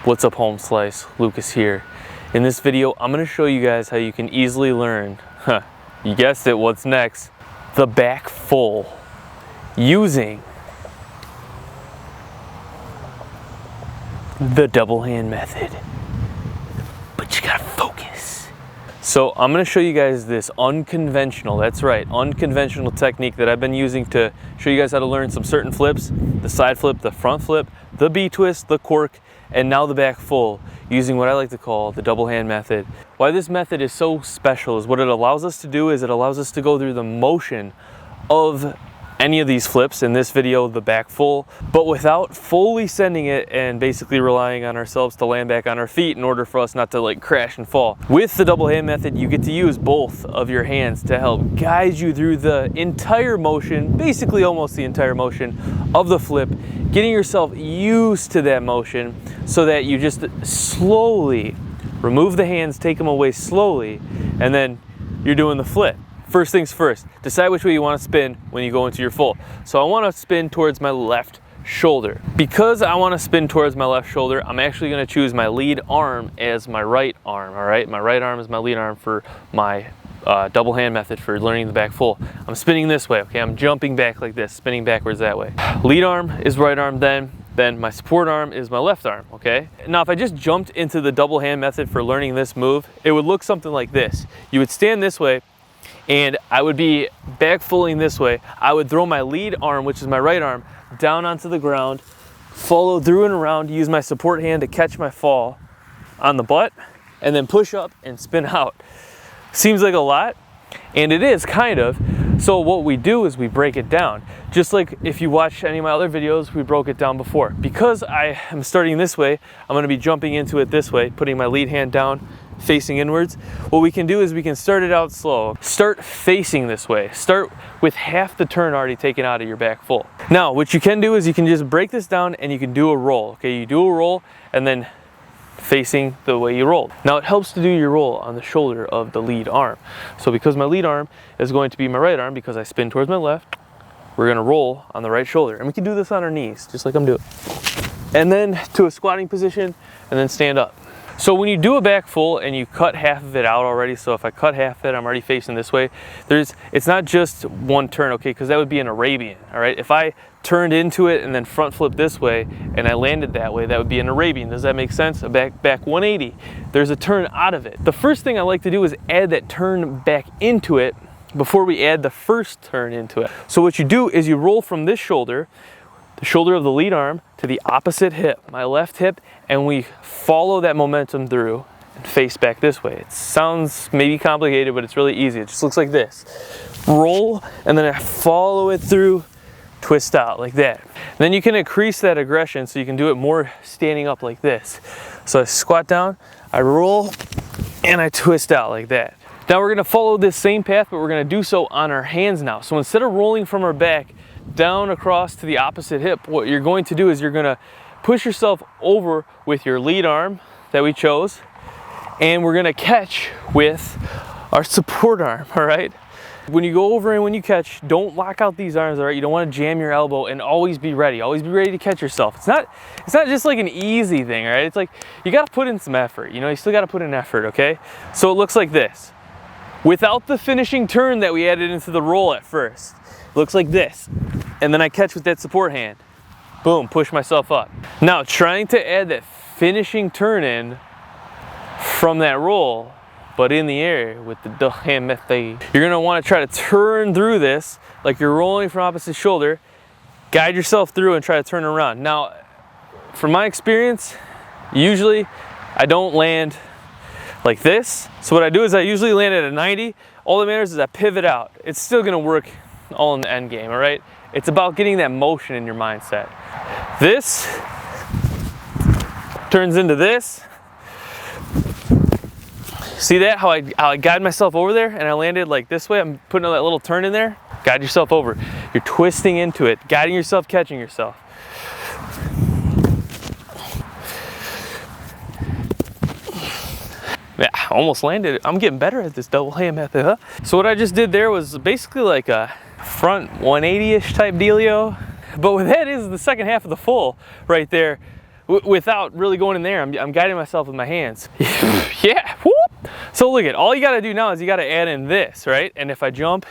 What's up, home slice? Lucas here. In this video, I'm going to show you guys how you can easily learn, you guessed it, what's next, the back full using the double hand method. But you gotta focus. So I'm going to show you guys this unconventional, that's right, unconventional technique that I've been using to show you guys how to learn some certain flips, the side flip, the front flip, the B twist, the cork, and now the back full, using what I like to call the double hand method. Why this method is so special is what it allows us to do is it allows us to go through the motion of any of these flips, in this video the back full, but without fully sending it and basically relying on ourselves to land back on our feet in order for us not to like crash and fall. With the double hand method, you get to use both of your hands to help guide you through the entire motion, basically almost the entire motion of the flip, getting yourself used to that motion so that you just slowly remove the hands, take them away slowly, and then you're doing the flip. First things first, decide which way you want to spin when you go into your full. So I want to spin towards my left shoulder. Because I want to spin towards my left shoulder, I'm actually going to choose my lead arm as my right arm, all right? My right arm is my lead arm for my double hand method for learning the back full. I'm spinning this way, okay? I'm jumping back like this, spinning backwards that way. Lead arm is right arm, then my support arm is my left arm, okay? Now, if I just jumped into the double hand method for learning this move, it would look something like this. You would stand this way, and I would be back fulling this way. I would throw my lead arm, which is my right arm, down onto the ground, follow through and around, use my support hand to catch my fall on the butt, and then push up and spin out. Seems like a lot, and it is kind of. So what we do is we break it down. Just like if you watch any of my other videos, we broke it down before. Because I am starting this way, I'm gonna be jumping into it this way, putting my lead hand down, facing inwards. What we can do is we can start it out slow. Start facing this way. Start with half the turn already taken out of your back full. Now, what you can do is you can just break this down and you can do a roll. Okay, you do a roll and then facing the way you rolled. Now it helps to do your roll on the shoulder of the lead arm. So because my lead arm is going to be my right arm because I spin towards my left, we're gonna roll on the right shoulder. And we can do this on our knees, just like I'm doing. And then to a squatting position and then stand up. So when you do a back full and you cut half of it out already, so if I cut half of it, I'm already facing this way, it's not just one turn, okay, because that would be an Arabian, all right? If I turned into it and then front flip this way and I landed that way, that would be an Arabian. Does that make sense? A back 180. There's a turn out of it. The first thing I like to do is add that turn back into it before we add the first turn into it. So what you do is you roll from this shoulder, the shoulder of the lead arm, to the opposite hip, my left hip, and we follow that momentum through and face back this way. It sounds maybe complicated, but it's really easy. It just looks like this. Roll, and then I follow it through, twist out like that. And then you can increase that aggression so you can do it more standing up like this. So I squat down, I roll, and I twist out like that. Now we're gonna follow this same path, but we're gonna do so on our hands now. So instead of rolling from our back down across to the opposite hip, what you're going to do is you're gonna push yourself over with your lead arm that we chose, and we're gonna catch with our support arm, all right? When you go over and when you catch, don't lock out these arms, all right? You don't wanna jam your elbow, and always be ready to catch yourself. It's not just like an easy thing, all right? It's like, you gotta put in some effort, you know? You still gotta put in effort, okay? So it looks like this. Without the finishing turn that we added into the roll at first. Looks like this. And then I catch with that support hand. Boom, push myself up. Now, trying to add that finishing turn in from that roll, but in the air with the double hand method. You're gonna wanna try to turn through this like you're rolling from opposite shoulder, guide yourself through and try to turn around. Now, from my experience, usually I don't land like this. So what I do is I usually land at a 90. All that matters is I pivot out. It's still gonna work all in the end game, all right? It's about getting that motion in your mindset. This turns into this. See that, how I guide myself over there and I landed like this way? I'm putting that little turn in there. Guide yourself over. You're twisting into it, guiding yourself, catching yourself. Yeah, I almost landed it. I'm getting better at this double hand method, huh? So what I just did there was basically like a front 180-ish type dealio. But what that is the second half of the full right there. without really going in there. I'm guiding myself with my hands. Yeah, whoop. So look at, all you gotta do now is you gotta add in this, right? And if I jump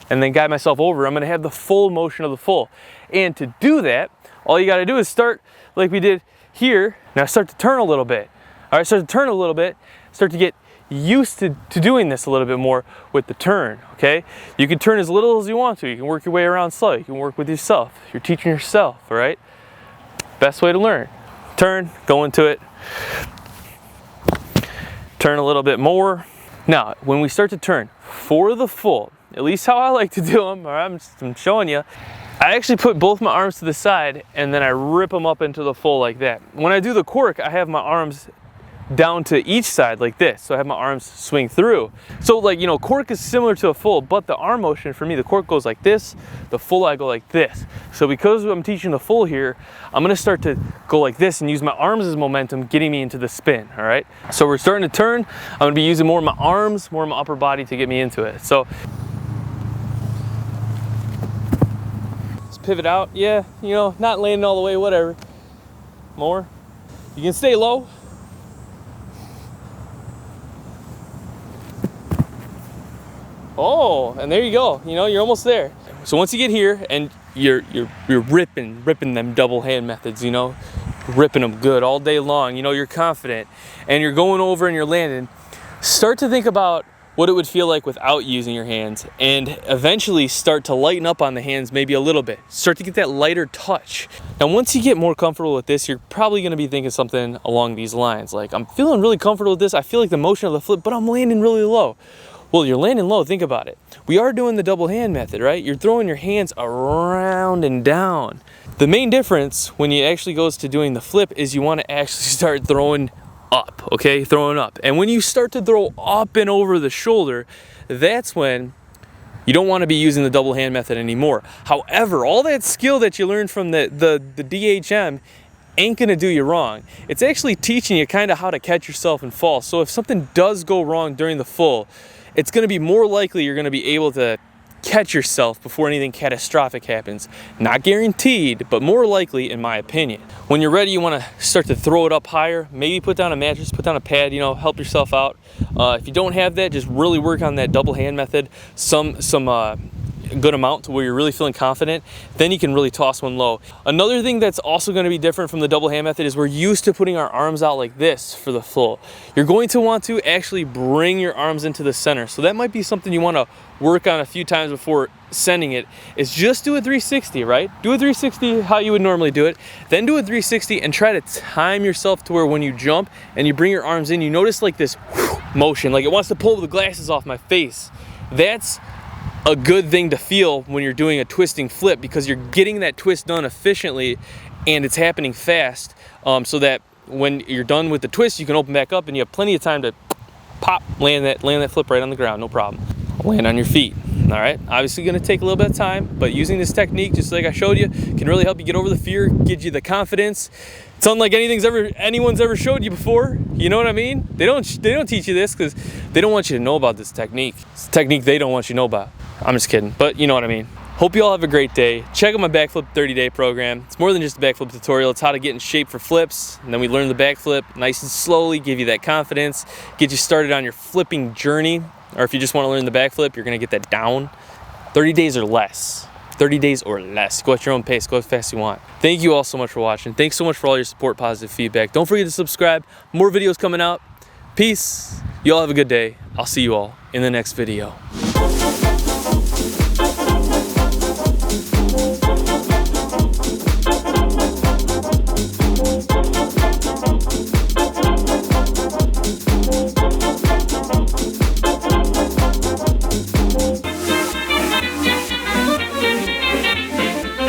and then guide myself over, I'm gonna have the full motion of the full. And to do that, all you gotta do is start like we did here. Now start to turn a little bit. All right, start to turn a little bit, start to get used to doing this a little bit more with the turn, okay? You can turn as little as you want to. You can work your way around slow. You can work with yourself. You're teaching yourself, all right? Best way to learn. Turn, go into it. Turn a little bit more. Now, when we start to turn for the full, at least how I like to do them, all right, I'm showing you, I actually put both my arms to the side and then I rip them up into the full like that. When I do the cork, I have my arms down to each side like this, so I have my arms swing through. So like, you know, cork is similar to a full, but the arm motion for me, the cork goes like this, the full I go like this. So because I'm teaching the full here, I'm gonna start to go like this and use my arms as momentum, getting me into the spin, all right? So we're starting to turn, I'm gonna be using more of my arms, more of my upper body to get me into it. So let's pivot out, yeah, you know, not landing all the way, whatever. More, you can stay low. Oh, and there you go. You know, you're almost there. So once you get here and you're ripping them double hand methods, you know, ripping them good all day long, you know, you're confident and you're going over and you're landing, start to think about what it would feel like without using your hands, and eventually start to lighten up on the hands maybe a little bit. Start to get that lighter touch. Now, once you get more comfortable with this, you're probably gonna be thinking something along these lines. Like, I'm feeling really comfortable with this. I feel like the motion of the flip, but I'm landing really low. Well, you're landing low, think about it. We are doing the double hand method, right? You're throwing your hands around and down. The main difference when you actually goes to doing the flip is you wanna actually start throwing up, okay? Throwing up. And when you start to throw up and over the shoulder, that's when you don't wanna be using the double hand method anymore. However, all that skill that you learned from the D.H.M. ain't gonna do you wrong. It's actually teaching you kind of how to catch yourself and fall. So if something does go wrong during the full, it's gonna be more likely you're gonna be able to catch yourself before anything catastrophic happens. Not guaranteed, but more likely in my opinion. When you're ready, you wanna start to throw it up higher. Maybe put down a mattress, put down a pad, you know, help yourself out. If you don't have that, just really work on that double hand method. Some good amount to where you're really feeling confident, then you can really toss one low. Another thing that's also going to be different from the double hand method is we're used to putting our arms out like this for the full. You're going to want to actually bring your arms into the center. So that might be something you want to work on a few times before sending it, is just do a 360, right? Do a 360 how you would normally do it, then do a 360 and try to time yourself to where when you jump and you bring your arms in, you notice like this motion, like it wants to pull the glasses off my face. That's a good thing to feel when you're doing a twisting flip, because you're getting that twist done efficiently and it's happening fast, so that when you're done with the twist, you can open back up and you have plenty of time to pop, land that flip right on the ground, no problem. Land on your feet, all right? Obviously gonna take a little bit of time, but using this technique, just like I showed you, can really help you get over the fear, give you the confidence. It's unlike anyone's ever showed you before. You know what I mean? They don't teach you this because they don't want you to know about this technique. It's a technique they don't want you to know about. I'm just kidding, but you know what I mean. Hope you all have a great day. Check out my Backflip 30-day program. It's more than just a backflip tutorial. It's how to get in shape for flips, and then we learn the backflip nice and slowly, give you that confidence, get you started on your flipping journey. Or if you just want to learn the backflip, you're gonna get that down. 30 days or less. 30 days or less. Go at your own pace, go as fast as you want. Thank you all so much for watching. Thanks so much for all your support, positive feedback. Don't forget to subscribe. More videos coming out. Peace. You all have a good day. I'll see you all in the next video.